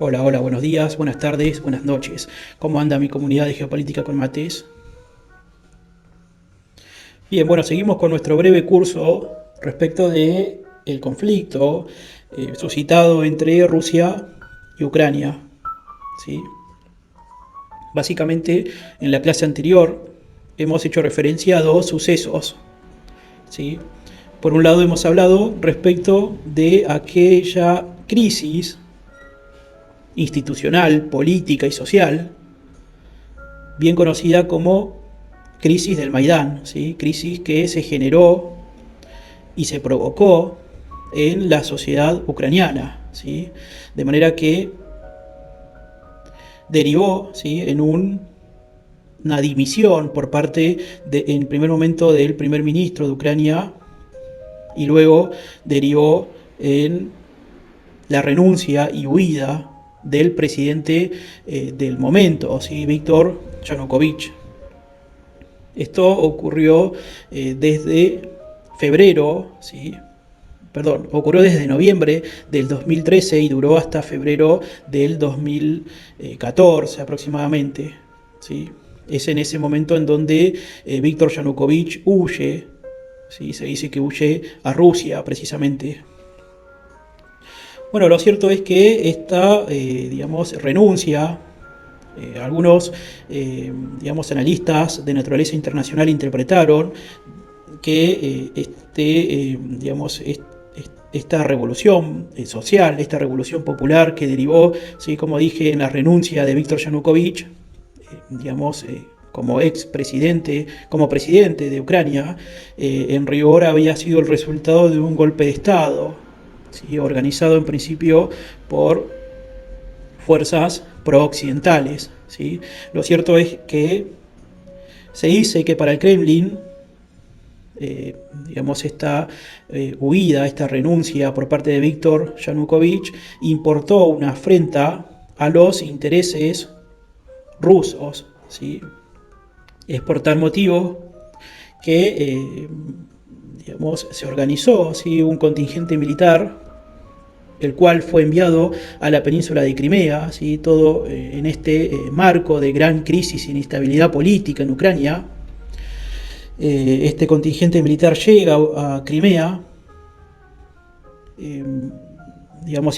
Hola, hola, buenos días, buenas tardes, buenas noches. ¿Cómo anda mi comunidad de geopolítica con mates? Bien, bueno, seguimos con nuestro breve curso respecto de el conflicto suscitado entre Rusia y Ucrania. ¿Sí? Básicamente, en la clase anterior hemos hecho referencia a dos sucesos. ¿Sí? Por un lado, hemos hablado respecto de aquella crisis institucional, política y social, bien conocida como crisis del Maidán, ¿sí? Crisis que se generó y se provocó en la sociedad ucraniana, ¿sí? De manera que derivó, ¿sí?, en una dimisión por parte, en primer momento, del primer ministro de Ucrania, y luego derivó en la renuncia y huida del presidente del momento, ¿sí?, Víctor Yanukovych. Esto ocurrió desde febrero, ¿sí? Perdón, ocurrió desde noviembre del 2013 y duró hasta febrero del 2014 aproximadamente, ¿sí? Es en ese momento en donde Víctor Yanukovych huye, ¿sí? Se dice que huye a Rusia precisamente. Bueno, lo cierto es que esta, digamos, renuncia, algunos, analistas de naturaleza internacional interpretaron que esta revolución social, esta revolución popular que derivó, ¿sí?, como dije, en la renuncia de Víctor Yanukovych, como expresidente, como presidente de Ucrania, en rigor había sido el resultado de un golpe de Estado, ¿sí?, organizado en principio por fuerzas pro-occidentales, ¿sí? Lo cierto es que se dice que para el Kremlin, esta huida, esta renuncia por parte de Víctor Yanukovych importó una afrenta a los intereses rusos, ¿sí? Es por tal motivo que se organizó, ¿sí?, un contingente militar, el cual fue enviado a la península de Crimea, ¿sí?, todo en este marco de gran crisis e inestabilidad política en Ucrania. Este contingente militar llega a Crimea,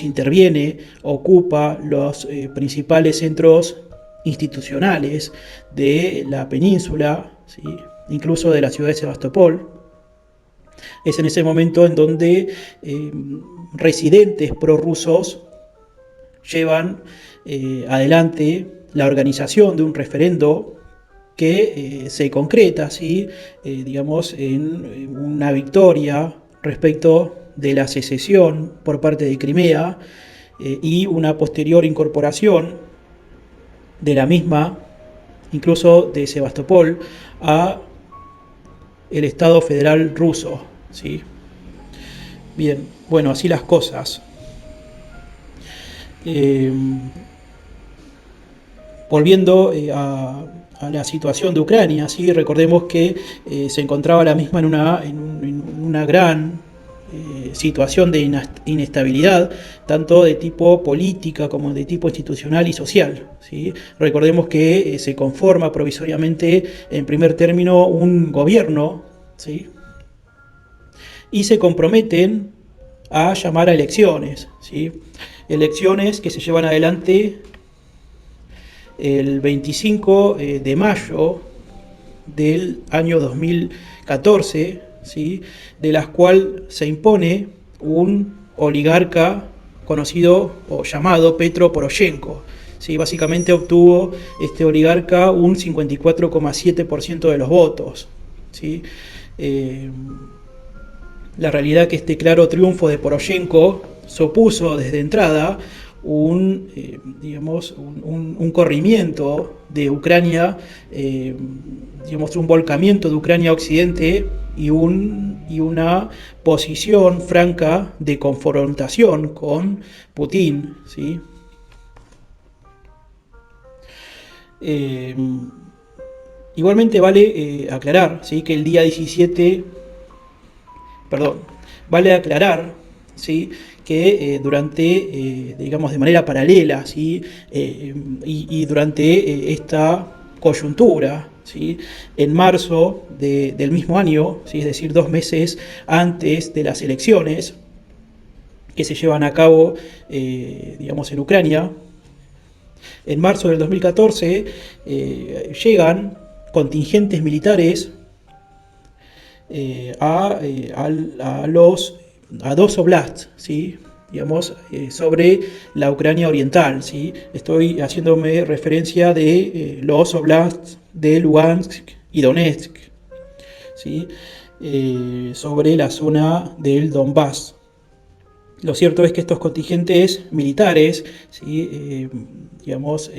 interviene, ocupa los principales centros institucionales de la península, ¿sí?, incluso de la ciudad de Sebastopol. Es en ese momento en donde residentes prorrusos llevan adelante la organización de un referendo que se concreta, ¿sí?, en una victoria respecto de la secesión por parte de Crimea y una posterior incorporación de la misma, incluso de Sebastopol, a el Estado federal ruso, ¿sí? Bien, bueno, así las cosas. Volviendo a la situación de Ucrania, ¿sí? Recordemos que se encontraba la misma en una gran situación de inestabilidad, tanto de tipo política como de tipo institucional y social, ¿sí? Recordemos que se conforma provisoriamente, en primer término, un gobierno, ¿sí?, y se comprometen a llamar a elecciones, ¿sí? Elecciones que se llevan adelante el 25 de mayo del año 2014, ¿sí?, de las cuales se impone un oligarca conocido o llamado Petro Poroshenko. ¿Sí? Básicamente obtuvo este oligarca un 54,7% de los votos, ¿sí? La realidad es que este claro triunfo de Poroshenko supuso desde entrada un corrimiento de Ucrania, un volcamiento de Ucrania a Occidente y una posición franca de confrontación con Putin, ¿sí? Igualmente vale aclarar, ¿sí?, que el día 17, vale aclarar, ¿sí?, que digamos, de manera paralela, ¿sí? Y durante esta coyuntura, ¿sí? En marzo del mismo año, ¿sí? Es decir, 2 meses antes de las elecciones que se llevan a cabo, digamos, en Ucrania, en marzo del 2014 llegan contingentes militares a dos oblasts, ¿sí? Digamos, sobre la Ucrania oriental, ¿sí? Estoy haciéndome referencia de los oblasts de Lugansk y Donetsk, ¿sí? Sobre la zona del Donbass. Lo cierto es que estos contingentes militares, ¿sí? Digamos,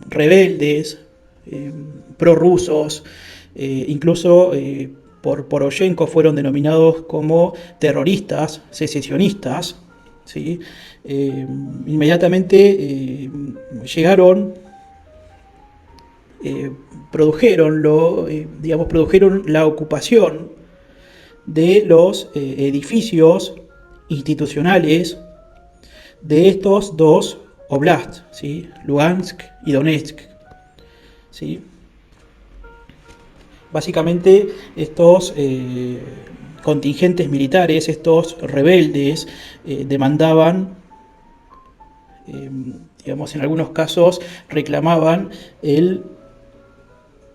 rebeldes, prorrusos, incluso por Poroshenko fueron denominados como terroristas, secesionistas, ¿sí? Inmediatamente llegaron, produjeron la ocupación de los edificios institucionales de estos dos oblasts, ¿sí? Lugansk y Donetsk, ¿sí? Básicamente estos contingentes militares, estos rebeldes, demandaban, digamos, en algunos casos reclamaban el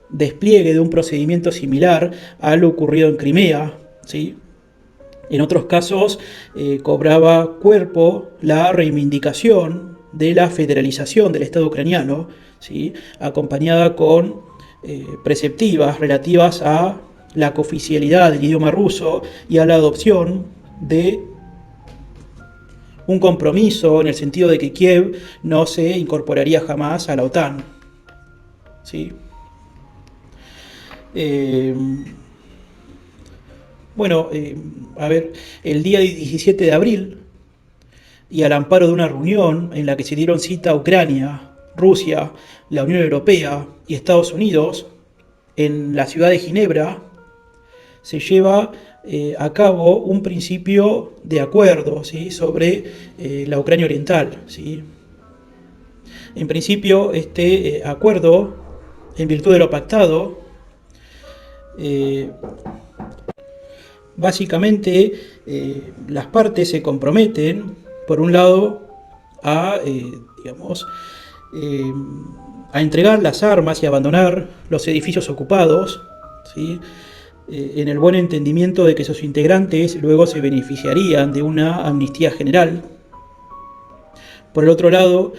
despliegue de un procedimiento similar a lo ocurrido en Crimea, ¿sí? En otros casos cobraba cuerpo la reivindicación de la federalización del Estado ucraniano, ¿sí? Acompañada con preceptivas relativas a la cooficialidad del idioma ruso y a la adopción de un compromiso en el sentido de que Kiev no se incorporaría jamás a la OTAN, ¿sí? Bueno, a ver, el día 17 de abril, y al amparo de una reunión en la que se dieron cita Ucrania, Rusia, la Unión Europea y Estados Unidos, en la ciudad de Ginebra, se lleva a cabo un principio de acuerdo, ¿sí? Sobre la Ucrania oriental, ¿sí? En principio, este acuerdo, en virtud de lo pactado, básicamente las partes se comprometen, por un lado, digamos, a entregar las armas y abandonar los edificios ocupados, ¿sí? En el buen entendimiento de que sus integrantes luego se beneficiarían de una amnistía general. Por el otro lado,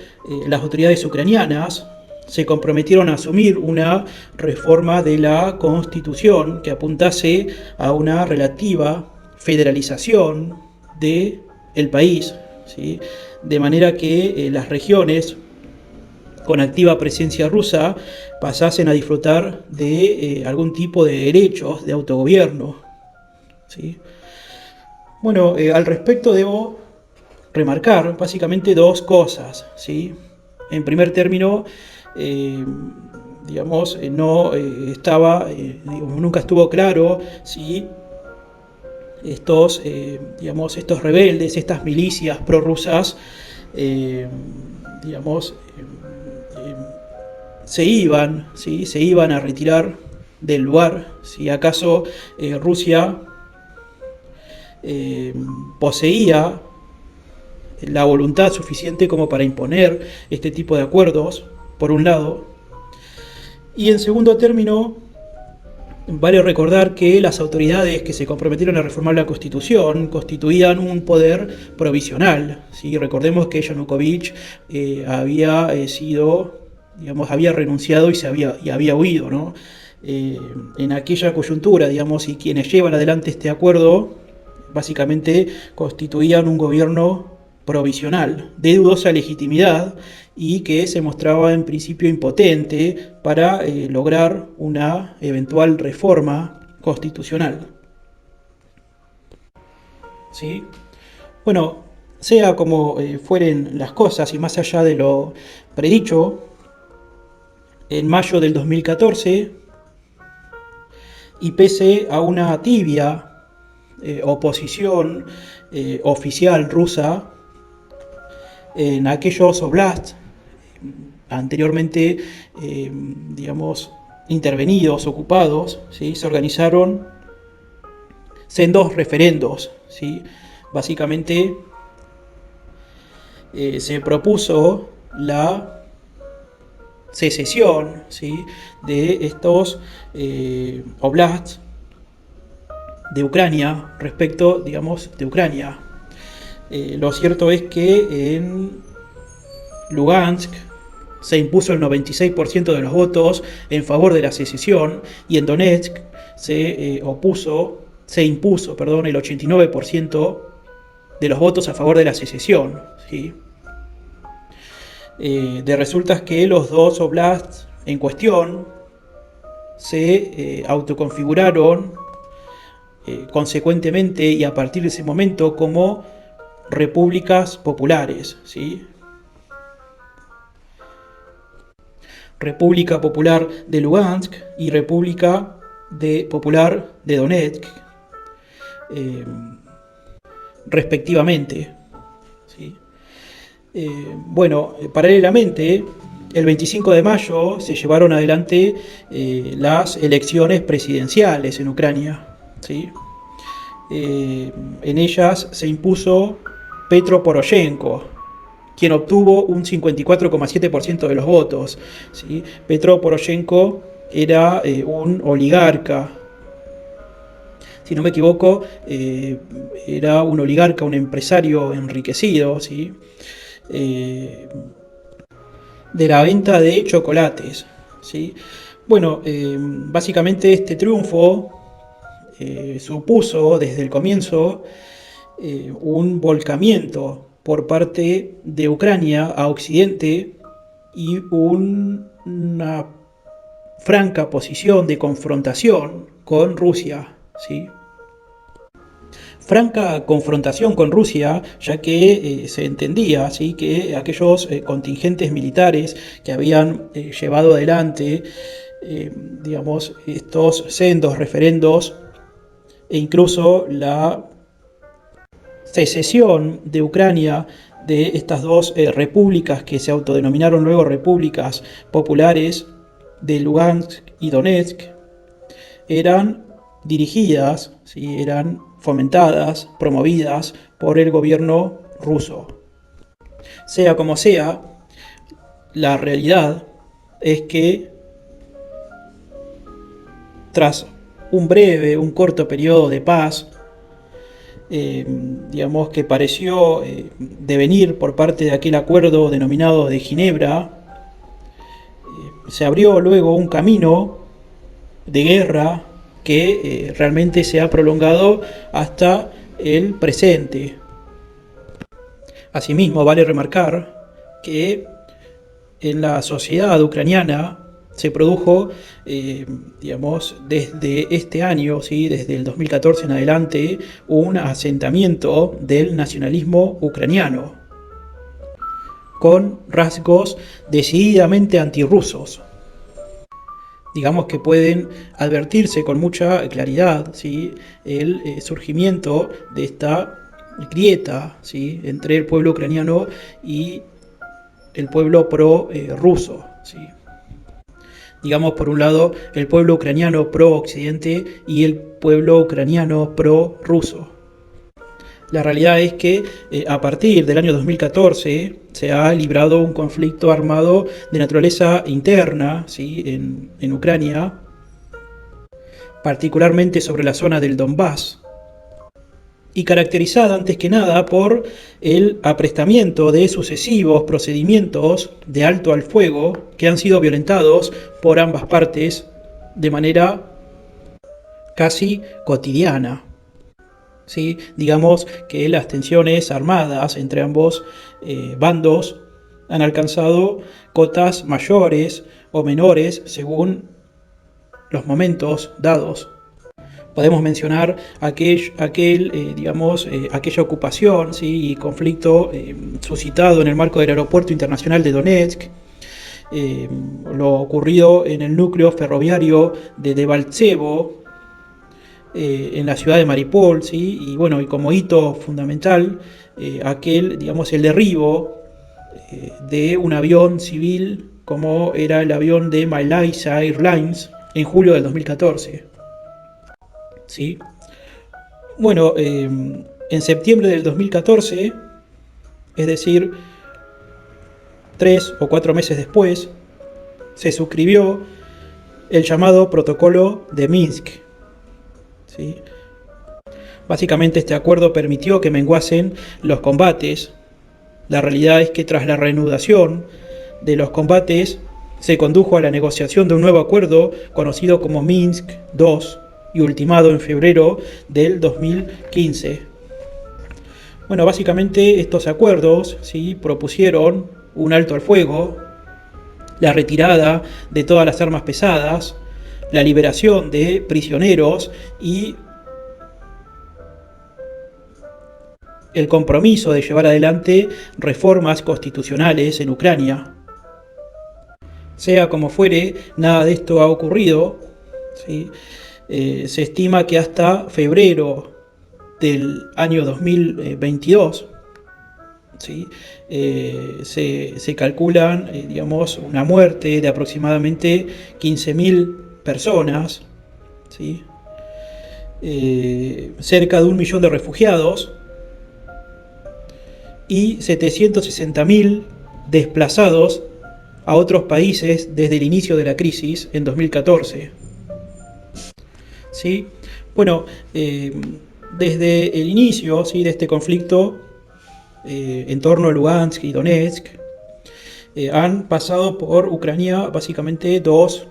las autoridades ucranianas se comprometieron a asumir una reforma de la Constitución que apuntase a una relativa federalización del país, ¿sí? De manera que las regiones con activa presencia rusa pasasen a disfrutar de algún tipo de derechos de autogobierno, ¿sí? Bueno, al respecto debo remarcar básicamente dos cosas, ¿sí? En primer término, digamos, no estaba, nunca estuvo claro si digamos, estos rebeldes, estas milicias prorrusas, digamos, se iban, ¿sí? Se iban a retirar del lugar, si acaso Rusia poseía la voluntad suficiente como para imponer este tipo de acuerdos, por un lado. Y en segundo término, vale recordar que las autoridades que se comprometieron a reformar la Constitución constituían un poder provisional, ¿sí? Recordemos que Yanukovych había digamos, había renunciado y había huido, ¿no? En aquella coyuntura, digamos, y quienes llevan adelante este acuerdo básicamente constituían un gobierno provisional de dudosa legitimidad y que se mostraba en principio impotente para lograr una eventual reforma constitucional, ¿sí? Bueno, sea como fueren las cosas y más allá de lo predicho, en mayo del 2014, y pese a una tibia oposición oficial rusa en aquellos oblasts anteriormente, digamos, intervenidos, ocupados, ¿sí? Se organizaron sendos referendos, ¿sí? Básicamente se propuso la secesión, ¿sí? De estos oblasts de Ucrania respecto, digamos, de Ucrania. Lo cierto es que en Lugansk se impuso el 96% de los votos en favor de la secesión, y en Donetsk se impuso el 89% de los votos a favor de la secesión, ¿sí? De resultas que los dos oblasts en cuestión se autoconfiguraron consecuentemente y a partir de ese momento como repúblicas populares, ¿sí? República Popular de Lugansk y República Popular de Donetsk, respectivamente, ¿sí? Bueno, paralelamente, el 25 de mayo se llevaron adelante las elecciones presidenciales en Ucrania, ¿sí? En ellas se impuso Petro Poroshenko, quien obtuvo un 54,7% de los votos, ¿sí? Petro Poroshenko era un oligarca, si no me equivoco, era un oligarca, un empresario enriquecido, ¿sí? De la venta de chocolates, ¿sí? Bueno, básicamente este triunfo supuso desde el comienzo un volcamiento por parte de Ucrania a Occidente y una franca posición de confrontación con Rusia, ¿sí? Franca confrontación con Rusia, ya que se entendía, ¿sí?, que aquellos contingentes militares que habían llevado adelante, digamos, estos sendos referendos e incluso la secesión de Ucrania de estas dos repúblicas que se autodenominaron luego repúblicas populares de Lugansk y Donetsk, eran dirigidas, ¿sí?, eran fomentadas, promovidas por el gobierno ruso. Sea como sea, la realidad es que tras un corto periodo de paz, digamos, que pareció devenir por parte de aquel acuerdo denominado de Ginebra, se abrió luego un camino de guerra que realmente se ha prolongado hasta el presente. Asimismo, vale remarcar que en la sociedad ucraniana se produjo, digamos, desde este año, ¿sí?, desde el 2014 en adelante, un asentamiento del nacionalismo ucraniano, con rasgos decididamente antirrusos. Digamos que pueden advertirse con mucha claridad, ¿sí?, el surgimiento de esta grieta, ¿sí?, entre el pueblo ucraniano y el pueblo pro-ruso, ¿sí? Digamos, por un lado, el pueblo ucraniano pro-occidente y el pueblo ucraniano pro-ruso. La realidad es que a partir del año 2014 se ha librado un conflicto armado de naturaleza interna, ¿sí?, en Ucrania, particularmente sobre la zona del Donbass, y caracterizada antes que nada por el aprestamiento de sucesivos procedimientos de alto al fuego que han sido violentados por ambas partes de manera casi cotidiana. ¿Sí? Digamos que las tensiones armadas entre ambos bandos han alcanzado cotas mayores o menores según los momentos dados. Podemos mencionar aquella ocupación, ¿sí?, y conflicto suscitado en el marco del Aeropuerto Internacional de Donetsk, lo ocurrido en el núcleo ferroviario de Debaltsevo, en la ciudad de Mariupol, ¿sí? Y bueno, y como hito fundamental, digamos, el derribo de un avión civil como era el avión de Malaysia Airlines en julio del 2014. ¿Sí? Bueno, en septiembre del 2014, es decir, 3 o 4 meses después, se suscribió el llamado Protocolo de Minsk. ¿Sí? Básicamente este acuerdo permitió que menguasen los combates. La realidad es que tras la reanudación de los combates se condujo a la negociación de un nuevo acuerdo conocido como Minsk II y ultimado en febrero del 2015. Bueno, básicamente estos acuerdos, ¿sí?, propusieron un alto al fuego, la retirada de todas las armas pesadas, la liberación de prisioneros y el compromiso de llevar adelante reformas constitucionales en Ucrania. Sea como fuere, nada de esto ha ocurrido, ¿sí? Se estima que hasta febrero del año 2022, ¿sí?, se calculan, digamos, una muerte de aproximadamente 15.000 personas, ¿sí?, cerca de 1 millón de refugiados y 760.000 desplazados a otros países desde el inicio de la crisis en 2014. ¿Sí? Bueno, desde el inicio, ¿sí?, de este conflicto en torno a Lugansk y Donetsk, han pasado por Ucrania básicamente 2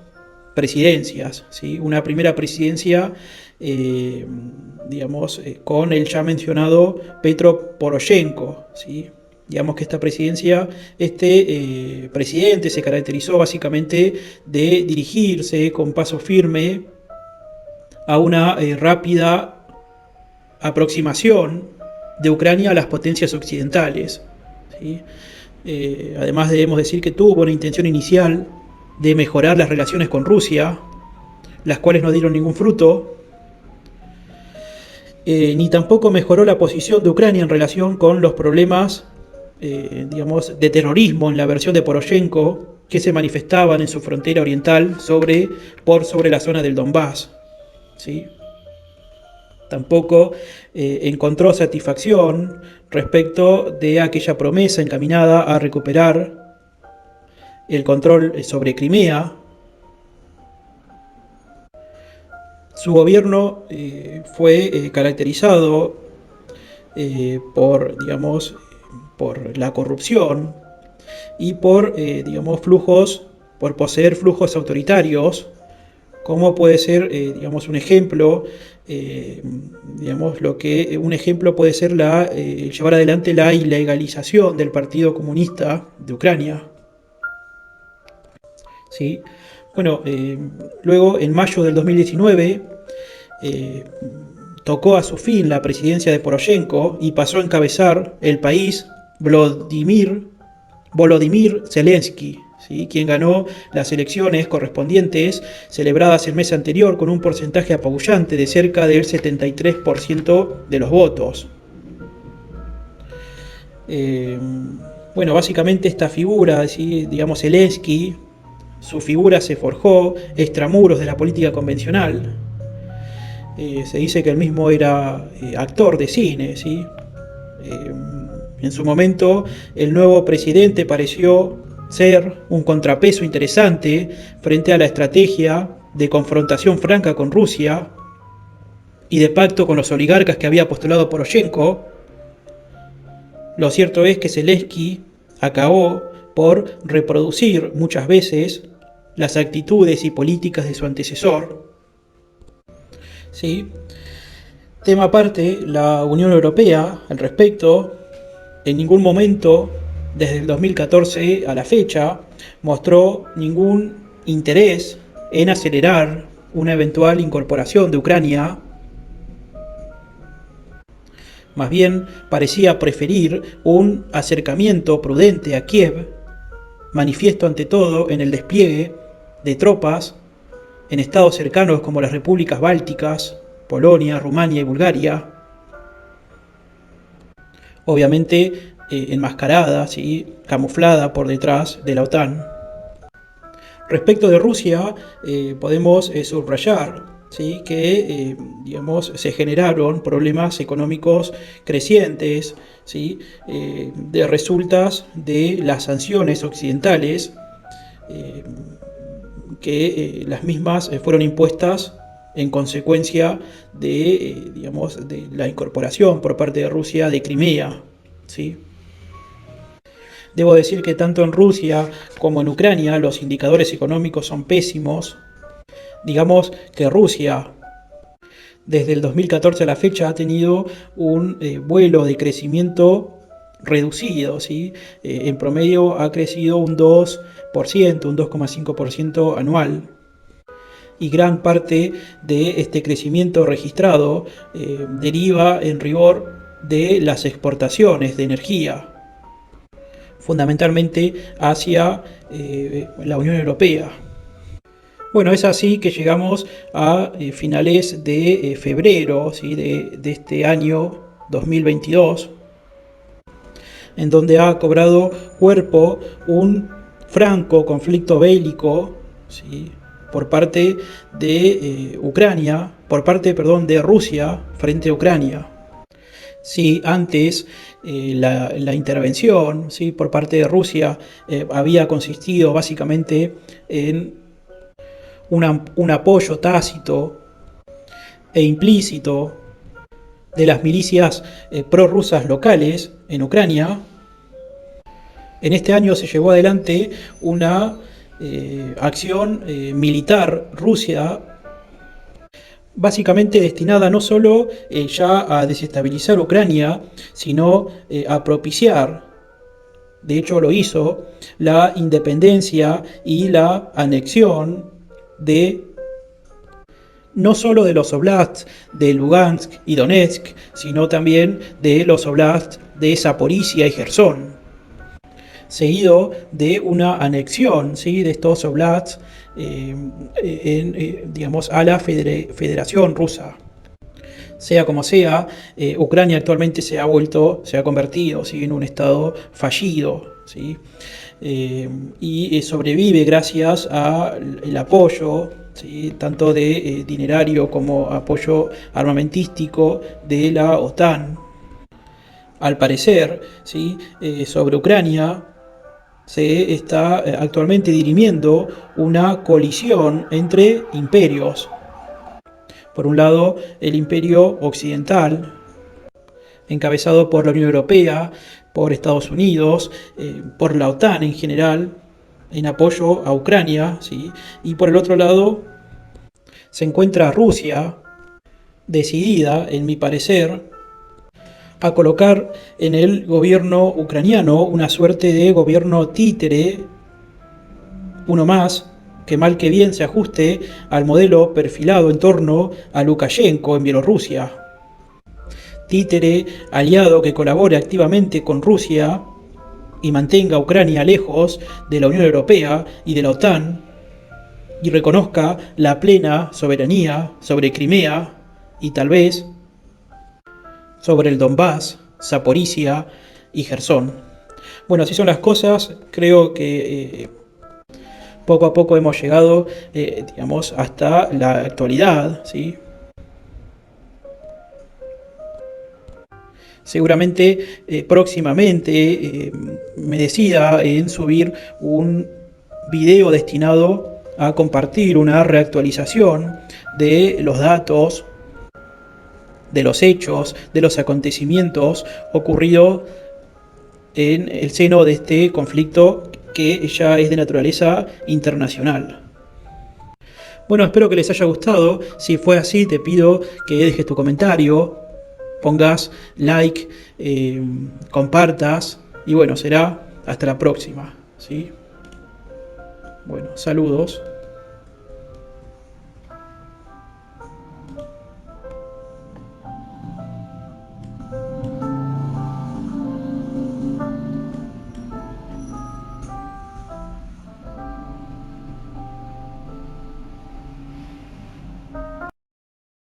presidencias, ¿sí? Una primera presidencia, digamos, con el ya mencionado Petro Poroshenko, ¿sí? Digamos que esta presidencia, presidente se caracterizó básicamente de dirigirse con paso firme a una rápida aproximación de Ucrania a las potencias occidentales, ¿sí? Además debemos decir que tuvo una intención inicial de mejorar las relaciones con Rusia, las cuales no dieron ningún fruto, ni tampoco mejoró la posición de Ucrania en relación con los problemas, digamos, de terrorismo en la versión de Poroshenko, que se manifestaban en su frontera oriental por sobre la zona del Donbass, ¿sí? Tampoco encontró satisfacción respecto de aquella promesa encaminada a recuperar el control sobre Crimea. Su gobierno fue caracterizado por la corrupción y por poseer flujos autoritarios, como puede ser, un ejemplo, puede ser llevar adelante la ilegalización del Partido Comunista de Ucrania. ¿Sí? Bueno, luego en mayo del 2019 tocó a su fin la presidencia de Poroshenko y pasó a encabezar el país Volodymyr Zelensky, ¿sí?, quien ganó las elecciones correspondientes celebradas el mes anterior con un porcentaje apabullante de cerca del 73% de los votos. Bueno, básicamente esta figura, ¿sí?, digamos, Zelensky, su figura se forjó extramuros de la política convencional. Se dice que él mismo era actor de cine, ¿sí? En su momento, el nuevo presidente pareció ser un contrapeso interesante frente a la estrategia de confrontación franca con Rusia y de pacto con los oligarcas que había postulado Poroshenko. Lo cierto es que Zelensky acabó por reproducir muchas veces las actitudes y políticas de su antecesor. ¿Sí? Tema aparte, la Unión Europea al respecto en ningún momento desde el 2014 a la fecha mostró ningún interés en acelerar una eventual incorporación de Ucrania. Más bien parecía preferir un acercamiento prudente a Kiev, manifiesto ante todo en el despliegue de tropas en estados cercanos como las repúblicas bálticas Polonia, Rumania y Bulgaria, obviamente enmascarada, ¿sí?, camuflada por detrás de la OTAN. Respecto de Rusia, podemos subrayar, ¿sí?, que digamos, se generaron problemas económicos crecientes, ¿sí?, de resultas de las sanciones occidentales, que las mismas fueron impuestas en consecuencia de, digamos, de la incorporación por parte de Rusia de Crimea, ¿sí? Debo decir que tanto en Rusia como en Ucrania los indicadores económicos son pésimos. Digamos que Rusia, desde el 2014 a la fecha, ha tenido un vuelo de crecimiento reducido, ¿sí? En promedio ha crecido un 2%, un 2,5% anual. Y gran parte de este crecimiento registrado deriva en rigor de las exportaciones de energía, fundamentalmente hacia la Unión Europea. Bueno, es así que llegamos a finales de febrero, ¿sí?, de este año 2022, en donde ha cobrado cuerpo un franco conflicto bélico, ¿sí?, por parte de Ucrania, por parte, perdón, de Rusia frente a Ucrania. Si antes la intervención, ¿sí?, por parte de Rusia había consistido básicamente en un apoyo tácito e implícito de las milicias prorrusas locales en Ucrania, en este año se llevó adelante una acción militar rusa, básicamente destinada no solo ya a desestabilizar Ucrania, sino a propiciar, de hecho lo hizo, la independencia y la anexión de no solo de los oblasts de Lugansk y Donetsk, sino también de los oblasts de Zaporizhia y Jersón, seguido de una anexión, ¿sí?, de estos oblasts digamos, a la Federación Rusa. Sea como sea, Ucrania actualmente se ha convertido, ¿sí?, en un estado fallido, ¿sí?, y sobrevive gracias al apoyo, ¿sí?, tanto de dinerario como apoyo armamentístico de la OTAN. Al parecer, ¿sí?, sobre Ucrania se está actualmente dirimiendo una colisión entre imperios. Por un lado, el imperio occidental, encabezado por la Unión Europea, por Estados Unidos, por la OTAN en general, en apoyo a Ucrania, ¿sí?, y por el otro lado se encuentra Rusia, decidida, en mi parecer, a colocar en el gobierno ucraniano una suerte de gobierno títere, uno más, que mal que bien se ajuste al modelo perfilado en torno a Lukashenko en Bielorrusia. Títere aliado que colabore activamente con Rusia y mantenga a Ucrania lejos de la Unión Europea y de la OTAN, y reconozca la plena soberanía sobre Crimea y tal vez sobre el Donbass, Zaporizhia y Jersón. Bueno, así son las cosas. Creo que poco a poco hemos llegado, digamos, hasta la actualidad, ¿sí? Seguramente próximamente me decida en subir un video destinado a compartir una reactualización de los datos, de los hechos, de los acontecimientos ocurridos en el seno de este conflicto que ya es de naturaleza internacional. Bueno, espero que les haya gustado. Si fue así, te pido que dejes tu comentario, pongas like, compartas, y bueno, será hasta la próxima, ¿sí? Bueno, saludos.